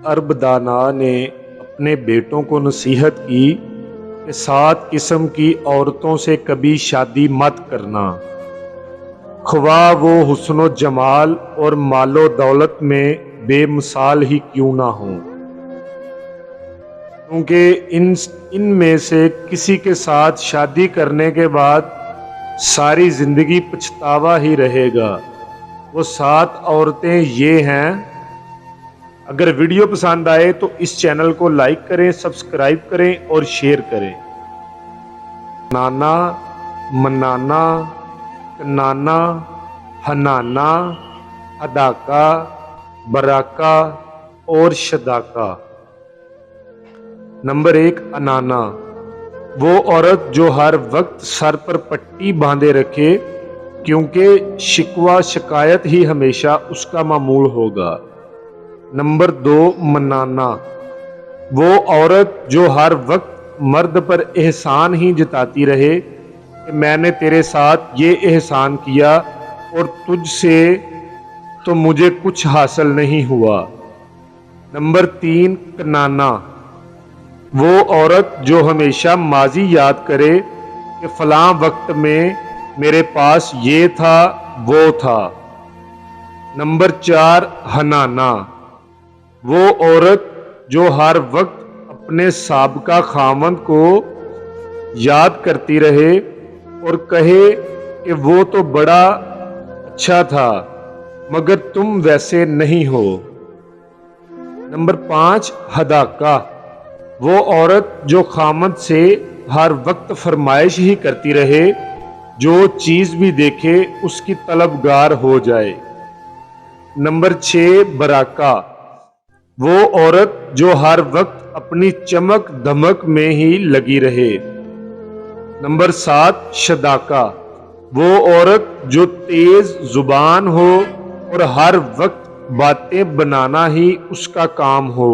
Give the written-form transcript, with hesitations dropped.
عرب دانا نے اپنے بیٹوں کو نصیحت کی کہ 7 قسم کی عورتوں سے کبھی شادی مت کرنا، خواہ وہ حسن و جمال اور مال و دولت میں بے مثال ہی کیوں نہ ہوں، کیونکہ ان میں سے کسی کے ساتھ شادی کرنے کے بعد ساری زندگی پچھتاوا ہی رہے گا۔ وہ 7 عورتیں یہ ہیں۔ اگر ویڈیو پسند آئے تو اس چینل کو لائک کریں، سبسکرائب کریں اور شیئر کریں۔ نانا، منانا، کنانا، حنانا، اداکا، براکا اور شداکا۔ نمبر 1، انانا، وہ عورت جو ہر وقت سر پر پٹی باندھے رکھے، کیونکہ شکوہ شکایت ہی ہمیشہ اس کا معمول ہوگا۔ نمبر 2، منانا، وہ عورت جو ہر وقت مرد پر احسان ہی جتاتی رہے کہ میں نے تیرے ساتھ یہ احسان کیا اور تجھ سے تو مجھے کچھ حاصل نہیں ہوا۔ نمبر 3، کنانا، وہ عورت جو ہمیشہ ماضی یاد کرے کہ فلاں وقت میں میرے پاس یہ تھا وہ تھا۔ نمبر 4، حنانا، وہ عورت جو ہر وقت اپنے سابقہ خاوند کو یاد کرتی رہے اور کہے کہ وہ تو بڑا اچھا تھا مگر تم ویسے نہیں ہو۔ نمبر 5، ہداکا، وہ عورت جو خاوند سے ہر وقت فرمائش ہی کرتی رہے، جو چیز بھی دیکھے اس کی طلبگار ہو جائے۔ نمبر 6، براکا، وہ عورت جو ہر وقت اپنی چمک دھمک میں ہی لگی رہے۔ نمبر 7، شداکا، وہ عورت جو تیز زبان ہو اور ہر وقت باتیں بنانا ہی اس کا کام ہو۔